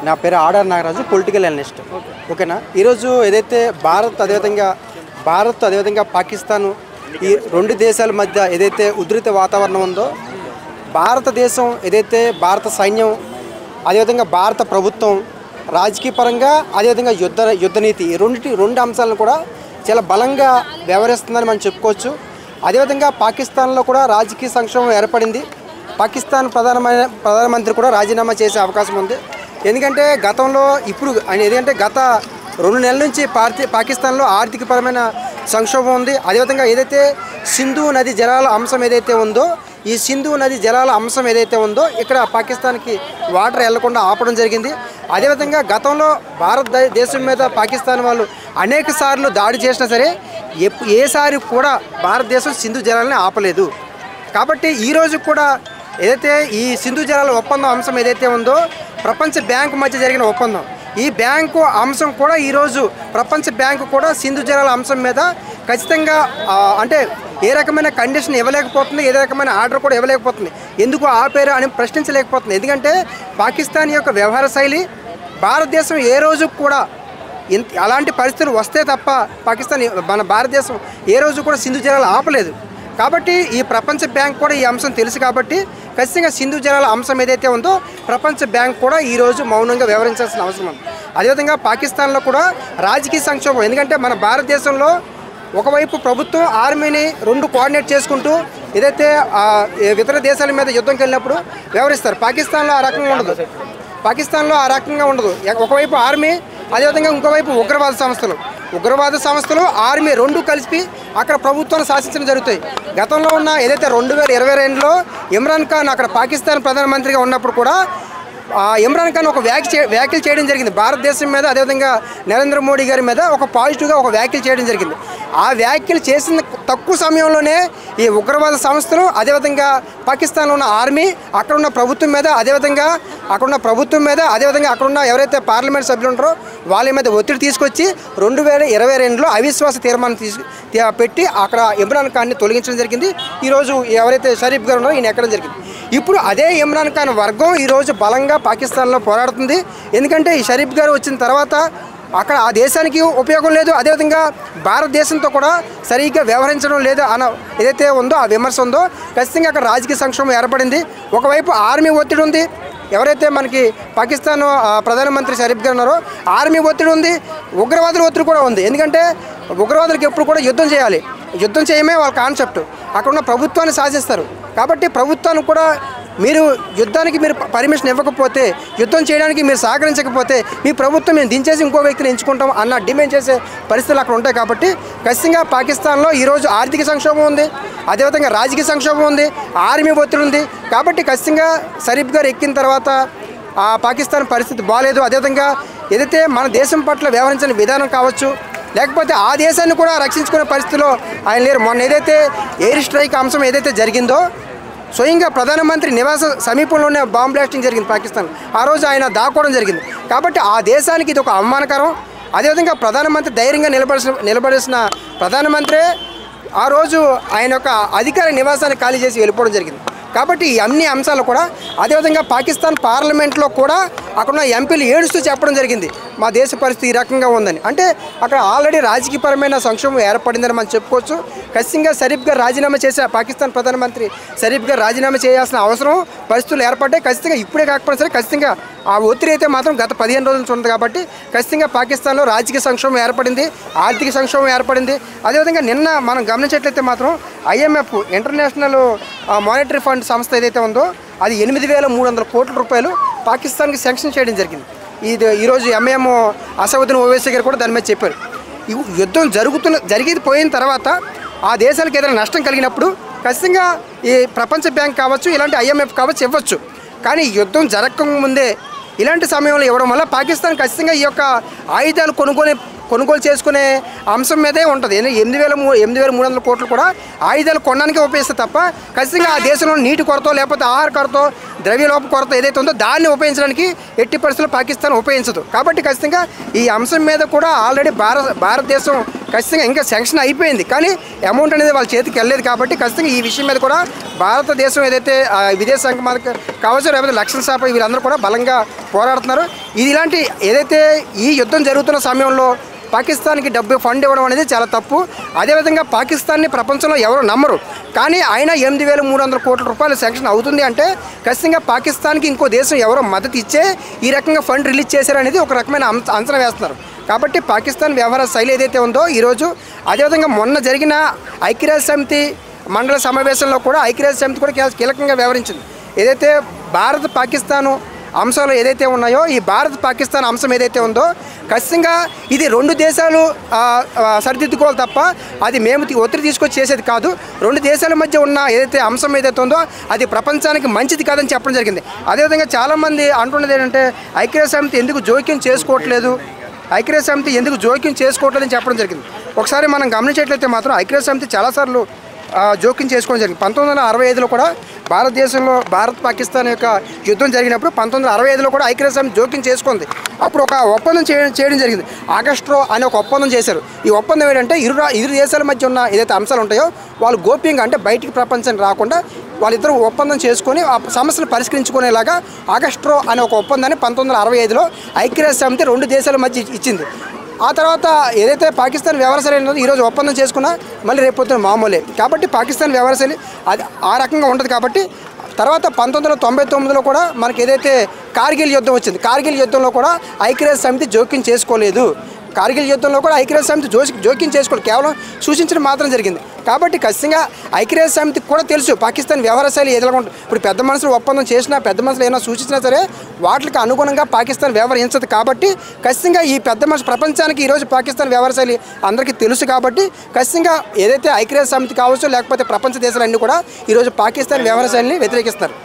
నా పేరు RR Nagaraju, political analyst. ఓకేనా. ఈరోజు ఏదైతే భారత్ అదేవిధంగా పాకిస్తాన్ ఈ రెండు దేశాల మధ్య ఏదైతే ఉధృత వాతావరణం ఉందో, భారతదేశం ఏదైతే భారత సైన్యం అదేవిధంగా భారత ప్రభుత్వం రాజకీయ పరంగా అదేవిధంగా యుద్ధనీతి రెండు అంశాలను కూడా చాలా బలంగా వ్యవహరిస్తుందని మనం చెప్పుకోవచ్చు. అదేవిధంగా పాకిస్తాన్లో కూడా రాజకీయ సంక్షోభం ఏర్పడింది. పాకిస్తాన్ ప్రధానమంత్రి కూడా రాజీనామా చేసే అవకాశం ఉంది. ఎందుకంటే గతంలో ఎందుకంటే గత 2 నెలల నుంచి పాకిస్తాన్లో ఆర్థికపరమైన సంక్షోభం ఉంది. అదేవిధంగా ఏదైతే సింధు నది జలాల అంశం ఏదైతే ఉందో, ఈ సింధు నది జలాల అంశం ఏదైతే ఉందో ఇక్కడ పాకిస్తాన్కి వాటర్ వెళ్లకుండా ఆపడం జరిగింది. అదేవిధంగా గతంలో భారతదేశం మీద పాకిస్తాన్ వాళ్ళు అనేక సార్లు దాడి చేసినా సరే ఏసారి కూడా భారతదేశం సింధు జలాలని ఆపలేదు. కాబట్టి ఈరోజు కూడా ఏదైతే ఈ సింధు జలాల ఒప్పందం అంశం ఏదైతే ఉందో, ప్రపంచ బ్యాంకు మధ్య జరిగిన ఒప్పందం, ఈ బ్యాంకు అంశం కూడా ఈరోజు ప్రపంచ బ్యాంకు కూడా సింధు జలాల అంశం మీద ఖచ్చితంగా అంటే ఏ రకమైన కండిషన్ ఇవ్వలేకపోతుంది, ఏ రకమైన ఆర్డర్ కూడా ఇవ్వలేకపోతుంది. ఎందుకు ఆపేరు అని ప్రశ్నించలేకపోతుంది. ఎందుకంటే పాకిస్తాన్ యొక్క వ్యవహార శైలి భారతదేశం ఏ రోజు కూడా అలాంటి పరిస్థితులు వస్తే తప్ప మన భారతదేశం ఏ రోజు కూడా సింధు జలాలు ఆపలేదు. కాబట్టి ఈ ప్రపంచ బ్యాంక్ కూడా ఈ అంశం తెలుసు. కాబట్టి ఖచ్చితంగా సింధు జలాల అంశం ఏదైతే ఉందో ప్రపంచ బ్యాంక్ కూడా ఈరోజు మౌనంగా వ్యవహరించాల్సిన అవసరం ఉంది. అదేవిధంగా పాకిస్తాన్లో కూడా రాజకీయ సంక్షోభం. ఎందుకంటే మన భారతదేశంలో ఒకవైపు ప్రభుత్వం ఆర్మీని 2 కోఆర్డినేట్ చేసుకుంటూ ఏదైతే ఇతర దేశాల మీద యుద్ధంకి వెళ్ళినప్పుడు వ్యవహరిస్తారు. పాకిస్తాన్లో ఆ రకంగా ఉండదు. ఒకవైపు ఆర్మీ, అదేవిధంగా ఇంకోవైపు ఉగ్రవాద సంస్థలు ఆర్మీ 2 కలిసి అక్కడ ప్రభుత్వాన్ని శాసించడం జరుగుతాయి. గతంలో ఉన్న ఏదైతే 2022లో ఇమ్రాన్ ఖాన్ అక్కడ పాకిస్తాన్ ప్రధానమంత్రిగా ఉన్నప్పుడు కూడా ఇమ్రాన్ ఖాన్ ఒక వ్యాఖ్యలు చేయడం జరిగింది భారతదేశం మీద, అదేవిధంగా నరేంద్ర మోడీ గారి మీద ఒక పాజిటివ్గా ఒక వ్యాఖ్యలు చేయడం జరిగింది. ఆ వ్యాఖ్యలు చేసిన తక్కువ సమయంలోనే ఈ ఉగ్రవాద సంస్థలు, అదేవిధంగా పాకిస్తాన్లో ఉన్న ఆర్మీ, అక్కడున్న ప్రభుత్వం మీద అదేవిధంగా అక్కడున్న ఎవరైతే పార్లమెంట్ సభ్యులు ఉంటారో వాళ్ళ మీద ఒత్తిడి తీసుకొచ్చి 2022లో అవిశ్వాస తీర్మానం పెట్టి అక్కడ ఇమ్రాన్ ఖాన్ని తొలగించడం జరిగింది. ఈరోజు ఎవరైతే షరీఫ్ గారు ఉన్నారో ఈయన ఎక్కడం జరిగింది. ఇప్పుడు అదే ఇమ్రాన్ ఖాన్ వర్గం ఈరోజు బలంగా పాకిస్తాన్లో పోరాడుతుంది. ఎందుకంటే ఈ షరీఫ్ గారు వచ్చిన తర్వాత అక్కడ ఆ దేశానికి ఉపయోగం లేదు, అదేవిధంగా భారతదేశంతో కూడా సరిగ్గా వ్యవహరించడం లేదు అన్న ఏదైతే ఉందో ఆ విమర్శ ఉందో ఖచ్చితంగా అక్కడ రాజకీయ సంక్షోభం ఏర్పడింది. ఒకవైపు ఆర్మీ ఒత్తిడి ఉంది, ఎవరైతే మనకి పాకిస్తాన్ ప్రధానమంత్రి షరీఫ్ గారు ఉన్నారో ఆర్మీ ఒత్తిడి ఉంది, ఉగ్రవాదుల ఒత్తిడి కూడా ఉంది. ఎందుకంటే ఉగ్రవాదులకు ఎప్పుడు కూడా యుద్ధం చేయమే వాళ్ళ కాన్సెప్ట్. అక్కడున్న ప్రభుత్వాన్ని శాసిస్తారు. కాబట్టి ప్రభుత్వానికి కూడా యుద్ధానికి మీరు పర్మిషన్ ఇవ్వకపోతే, యుద్ధం చేయడానికి మీరు సహకరించకపోతే మీ ప్రభుత్వం మేము దించేసి ఇంకో వ్యక్తిని ఎంచుకుంటాం అన్న డిమాండ్ చేసే పరిస్థితులు అక్కడ ఉంటాయి. కాబట్టి ఖచ్చితంగా పాకిస్తాన్లో ఈరోజు ఆర్థిక సంక్షోభం ఉంది, అదేవిధంగా రాజకీయ సంక్షోభం ఉంది, ఆర్మీ ఒత్తిడి ఉంది. కాబట్టి ఖచ్చితంగా షరీఫ్ గారు ఎక్కిన తర్వాత ఆ పాకిస్తాన్ పరిస్థితి బాగాలేదు. అదేవిధంగా ఏదైతే మన దేశం పట్ల వ్యవహరించిన విధానం కావచ్చు, లేకపోతే ఆ దేశాన్ని కూడా రక్షించుకునే పరిస్థితిలో ఆయన లేరు. మొన్న ఏదైతే ఎయిర్ స్ట్రైక్ అంశం ఏదైతే జరిగిందో, స్వయంగా ప్రధానమంత్రి నివాస సమీపంలోనే బాంబ్ బ్లాస్టింగ్ జరిగింది పాకిస్తాన్. ఆ రోజు ఆయన దాక్కోవడం జరిగింది. కాబట్టి ఆ దేశానికి ఇది ఒక అవమానకరం. అదేవిధంగా ప్రధానమంత్రి ధైర్యంగా నిలబడేసిన ప్రధానమంత్రి ఆ రోజు ఆయన యొక్క అధికార నివాసాన్ని ఖాళీ చేసి వెళ్ళిపోవడం జరిగింది. కాబట్టి ఈ అన్ని అంశాలు కూడా అదేవిధంగా పాకిస్తాన్ పార్లమెంట్లో కూడా అక్కడున్న ఎంపీలు ఏడుస్తూ చెప్పడం జరిగింది, మా దేశ పరిస్థితి ఈ రకంగా ఉందని. అంటే అక్కడ ఆల్రెడీ రాజకీయపరమైన సంక్షోభం ఏర్పడిందని మనం చెప్పుకోవచ్చు. ఖచ్చితంగా షరీఫ్ గారు రాజీనామా చేసే పాకిస్తాన్ ప్రధానమంత్రి షరీఫ్ గారు రాజీనామా చేయాల్సిన అవసరం పరిస్థితులు ఏర్పడ్డాయి. ఖచ్చితంగా ఇప్పుడే కాకపోయినా సరే ఖచ్చితంగా ఆ ఒత్తిడి అయితే మాత్రం గత 15 రోజుల నుంచి ఉంది. కాబట్టి ఖచ్చితంగా పాకిస్తాన్లో రాజకీయ సంక్షోభం ఏర్పడింది, ఆర్థిక సంక్షోభం ఏర్పడింది. అదేవిధంగా నిన్న మనం గమనించినట్లయితే మాత్రం IMF ఇంటర్నేషనల్ మానిటరీ ఫండ్ సంస్థ ఏదైతే ఉందో అది 8,300 కోట్ల రూపాయలు పాకిస్తాన్కి శాంక్షన్ చేయడం జరిగింది. ఈరోజు MIM అసదుద్దీన్ ఓవైసీ గారు కూడా దాని మీద చెప్పారు. యుద్ధం పోయిన తర్వాత ఆ దేశాలకు ఏదైనా నష్టం కలిగినప్పుడు ఖచ్చితంగా ఈ ప్రపంచ బ్యాంక్ కావచ్చు, ఇలాంటి IMF కావచ్చు ఇవ్వచ్చు. కానీ యుద్ధం జరగకముందే ఇలాంటి సమయంలో ఇవ్వడం వల్ల పాకిస్తాన్ ఖచ్చితంగా ఈ యొక్క ఆయుధాలు కొనుగోలు చేసుకునే అంశం మీదే ఉంటుంది. 8,300 కోట్లు కూడా ఆయుధాలు కొనడానికి ఉపయోగిస్తే తప్ప ఖచ్చితంగా ఆ దేశంలో నీటి కొరత లేకపోతే ఆహార కొరత, ద్రవ్యలోప కొరత ఏదైతే ఉందో దాన్ని ఉపయోగించడానికి ఎట్టి పరిస్థితుల్లో పాకిస్తాన్ ఉపయోగించదు. కాబట్టి ఖచ్చితంగా ఈ అంశం మీద కూడా ఆల్రెడీ భారతదేశం ఖచ్చితంగా ఇంకా శాంక్షన్ అయిపోయింది, కానీ అమౌంట్ అనేది వాళ్ళ చేతికి వెళ్ళలేదు. కాబట్టి ఖచ్చితంగా ఈ విషయం మీద కూడా భారతదేశం ఏదైతే విదేశాంగ మంత్రి కావచ్చు, లేకపోతే లక్ష్మణ్ సాప వీళ్ళందరూ కూడా బలంగా పోరాడుతున్నారు. ఇది ఇలాంటి ఏదైతే ఈ యుద్ధం జరుగుతున్న సమయంలో పాకిస్తాన్కి డబ్బు ఫండ్ ఇవ్వడం అనేది చాలా తప్పు. అదేవిధంగా పాకిస్తాన్ని ప్రపంచంలో ఎవరు నమ్మరు, కానీ అయినా 8,300 కోట్ల రూపాయలు శాంక్షన్ అవుతుంది అంటే ఖచ్చితంగా పాకిస్తాన్కి ఇంకో దేశం ఎవరో మద్దతు ఇచ్చే ఈ రకంగా ఫండ్ రిలీజ్ చేశారనేది ఒక రకమైన అంచనా వేస్తున్నారు. కాబట్టి పాకిస్తాన్ వ్యవహార శైలి ఏదైతే ఉందో ఈరోజు, అదేవిధంగా మొన్న జరిగిన ఐక్యరాజ్య సమితి మండల సమావేశంలో కూడా ఐక్యరాజ్య సమితి కూడా కీలకంగా వ్యవహరించింది. ఏదైతే భారత్ పాకిస్తాను అంశాలు ఏదైతే ఉన్నాయో, ఈ భారత్ పాకిస్తాన్ అంశం ఏదైతే ఉందో ఖచ్చితంగా ఇది 2 దేశాలు సరిదిద్దుకోవాలి తప్ప అది మేము ఒత్తిడి తీసుకొచ్చి చేసేది కాదు. 2 దేశాల మధ్య ఉన్న ఏదైతే అంశం ఏదైతే ఉందో అది ప్రపంచానికి మంచిది కాదని చెప్పడం జరిగింది. అదేవిధంగా చాలామంది అంటున్నది ఏంటంటే ఐక్యరాజ్య సమితి ఎందుకు జోక్యం చేసుకోవట్లేదు, ఐక్యరాజ్య సమితి ఎందుకు జోక్యం చేసుకోవట్లేదని చెప్పడం జరిగింది. ఒకసారి మనం గమనించేట్లయితే మాత్రం ఐక్యరాజ్య సమితి చాలాసార్లు జోక్యం చేసుకోవడం జరిగింది. 1965లో కూడా భారతదేశంలో భారత్ పాకిస్తాన్ యొక్క యుద్ధం జరిగినప్పుడు 1965లో కూడా ఐక్యరాజ్య సమితి జోక్యం చేసుకుంది. అప్పుడు ఒక ఒప్పందం చేయడం జరిగింది. ఆగస్ట్రో అనే ఒక ఒప్పందం చేశారు. ఈ ఒప్పందం ఏంటంటే ఇరు దేశాల మధ్య ఉన్న ఏదైతే అంశాలు ఉంటాయో వాళ్ళు గోప్యంగా, అంటే బయటికి ప్రపంచానికి రాకుండా వాళ్ళిద్దరూ ఒప్పందం చేసుకొని ఆ సమస్యలు పరిష్కరించుకునేలాగా ఆగస్ట్రో అనే ఒక ఒప్పందాన్ని 1965లో ఐక్యరాజ్య సమితి 2 దేశాల మధ్య ఇచ్చింది. ఆ తర్వాత ఏదైతే పాకిస్తాన్ వ్యవహార శైలి ఉన్నదో ఈరోజు ఒప్పందం చేసుకున్నా మళ్ళీ రేపు పొద్దున మామూలే. కాబట్టి పాకిస్తాన్ వ్యవహార శైలి అది ఆ రకంగా ఉంటుంది. కాబట్టి తర్వాత 1999లో కూడా మనకి ఏదైతే కార్గిల్ యుద్ధం వచ్చింది, కార్గిల్ యుద్ధంలో కూడా ఐక్యరాజ్య సమితి జోక్యం చేసుకోలేదు. కార్గిల్ యుద్ధంలో కూడా ఐక్యరాజ్య సమితి జోక్యం చేసుకోలేదు, కేవలం సూచించడం మాత్రం జరిగింది. కాబట్టి ఖచ్చితంగా ఐక్యరాజ్య సమితికి కూడా తెలుసు పాకిస్తాన్ వ్యవహార శైలి ఏదైనా ఉంటుంది. ఇప్పుడు పెద్ద మనుషులు ఒప్పందం చేసినా, పెద్ద మనుషులు ఏమైనా సూచించినా సరే వాటికి అనుగుణంగా పాకిస్తాన్ వ్యవహరించదు. కాబట్టి ఖచ్చితంగా ఈ పెద్ద మనుషులు ప్రపంచానికి ఈరోజు పాకిస్తాన్ వ్యవహార శైలి అందరికీ తెలుసు. కాబట్టి ఖచ్చితంగా ఏదైతే ఐక్యరాజ్య సమితి కావచ్చు, లేకపోతే ప్రపంచ దేశాలన్నీ కూడా ఈరోజు పాకిస్తాన్ వ్యవహార శైలిని వ్యతిరేకిస్తారు.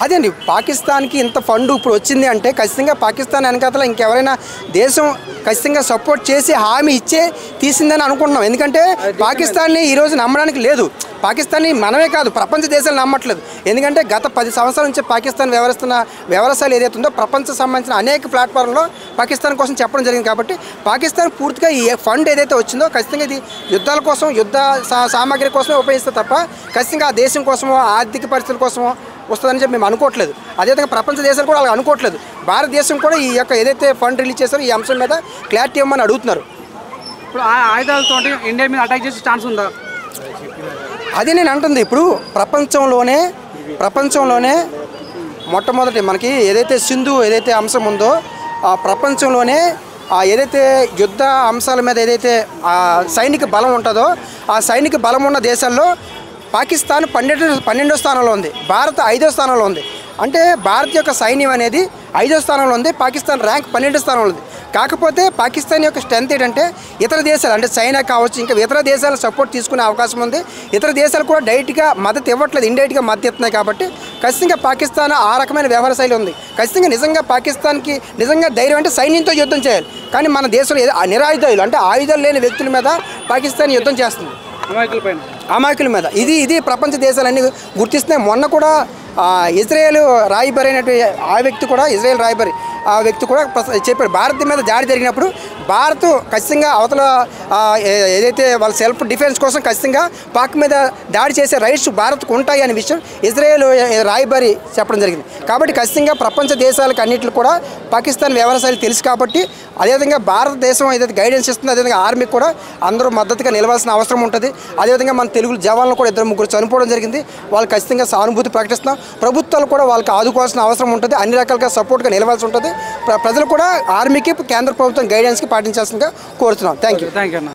అదే అండి, పాకిస్తాన్కి ఇంత ఫండ్ ఇప్పుడు వచ్చింది అంటే ఖచ్చితంగా పాకిస్తాన్ వెనకాతల ఇంకెవరైనా దేశం ఖచ్చితంగా సపోర్ట్ చేసి హామీ ఇచ్చే తీసిందని అనుకుంటున్నాం. ఎందుకంటే పాకిస్తాన్ని ఈరోజు నమ్మడానికి లేదు. పాకిస్తాన్ని మనమే కాదు, ప్రపంచ దేశాలు నమ్మట్లేదు. ఎందుకంటే గత 10 సంవత్సరాల నుంచి పాకిస్తాన్ వ్యవహరిస్తున్న వ్యవసాయాలు ఏదైతే ఉందో ప్రపంచం సంబంధించిన అనేక ప్లాట్ఫామ్లో పాకిస్తాన్ కోసం చెప్పడం జరిగింది. కాబట్టి పాకిస్తాన్ పూర్తిగా ఈ ఫండ్ ఏదైతే వచ్చిందో ఖచ్చితంగా ఇది యుద్ధాల కోసం, యుద్ధ సామాగ్రి కోసమే ఉపయోగిస్తే తప్ప ఖచ్చితంగా ఆ దేశం కోసమో, ఆర్థిక పరిస్థితుల కోసమో వస్తుందని చెప్పి మేము అనుకోవట్లేదు. అదేవిధంగా ప్రపంచ దేశాలు కూడా అలా అనుకోవట్లేదు. భారతదేశం కూడా ఈ యొక్క ఏదైతే ఫండ్ రిలీజ్ చేస్తారో ఈ అంశం మీద క్లారిటీ ఇవ్వమని అడుగుతున్నారు. ఇప్పుడు ఆయుధాలతో ఇండియా మీద అటాక్ చేసే ఛాన్స్ ఉందా? అది నేను అంటుంది. ఇప్పుడు ప్రపంచంలోనే మొట్టమొదటి మనకి ఏదైతే సింధు ఏదైతే అంశం ఉందో ఆ ప్రపంచంలోనే ఏదైతే యుద్ధ అంశాల మీద ఏదైతే సైనిక బలం ఉంటుందో ఆ సైనిక బలం ఉన్న దేశాల్లో పాకిస్తాన్ 12వ స్థానంలో ఉంది, భారత్ 5వ స్థానంలో ఉంది. అంటే భారత్ యొక్క సైన్యం అనేది 5వ స్థానంలో ఉంది, పాకిస్తాన్ ర్యాంక్ 12వ స్థానంలో ఉంది. కాకపోతే పాకిస్తాన్ యొక్క స్ట్రెంత్ ఏంటంటే ఇతర దేశాలు అంటే చైనా కావచ్చు, ఇంకా ఇతర దేశాలు సపోర్ట్ తీసుకునే అవకాశం ఉంది. ఇతర దేశాలు కూడా డైరెక్ట్గా మద్దతు ఇవ్వట్లేదు, ఇండైరెక్ట్గా మద్దతు ఇస్తున్నాయి. కాబట్టి ఖచ్చితంగా పాకిస్తాన్ ఆ రకమైన వ్యవహార శైలి ఉంది. ఖచ్చితంగా నిజంగా పాకిస్తాన్కి నిజంగా ధైర్యం అంటే సైన్యంతో యుద్ధం చేయాలి. కానీ మన దేశంలో నిరాయుధాయులు అంటే ఆయుధాలు లేని వ్యక్తుల మీద పాకిస్తాన్ యుద్ధం చేస్తుంది, అమాయకుల మీద. ఇది ప్రపంచ దేశాలన్నీ గుర్తిస్తున్నాయి. మొన్న కూడా ఇజ్రాయేల్ రాయబారి అయినటువంటి ఆ వ్యక్తి కూడా, ఇజ్రాయేల్ రాయబారి ఆ వ్యక్తి కూడా చెప్పాడు, భారత్ మీద దాడి జరిగినప్పుడు భారత్ ఖచ్చితంగా అవతల ఏదైతే వాళ్ళ సెల్ఫ్ డిఫెన్స్ కోసం ఖచ్చితంగా పాక్ మీద దాడి చేసే రైట్స్ భారత్కు ఉంటాయి అనే విషయం ఇజ్రాయేల్ రాయబారి చెప్పడం జరిగింది. కాబట్టి ఖచ్చితంగా ప్రపంచ దేశాలకు అన్నింటిలో కూడా పాకిస్తాన్ వ్యవహార శైలి తెలుసు. కాబట్టి అదేవిధంగా భారతదేశం ఏదైతే గైడెన్స్ ఇస్తుందో అదేవిధంగా ఆర్మీకి కూడా అందరూ మద్దతుగా నిలవాల్సిన అవసరం ఉంటుంది. అదేవిధంగా మన తెలుగు జవాన్లు కూడా 2-3 చనిపోవడం జరిగింది. వాళ్ళు ఖచ్చితంగా సానుభూతి ప్రకటిస్తున్నాం. ప్రభుత్వాలు కూడా వాళ్ళకి ఆదుకోవాల్సిన అవసరం ఉంటుంది, అన్ని రకాలుగా సపోర్ట్గా నిలవాల్సి ఉంటుంది. ప్రజలు కూడా ఆర్మీకి కేంద్ర ప్రభుత్వం గైడెన్స్కి పాటించాల్సిందిగా కోరుతున్నాం. Thank you.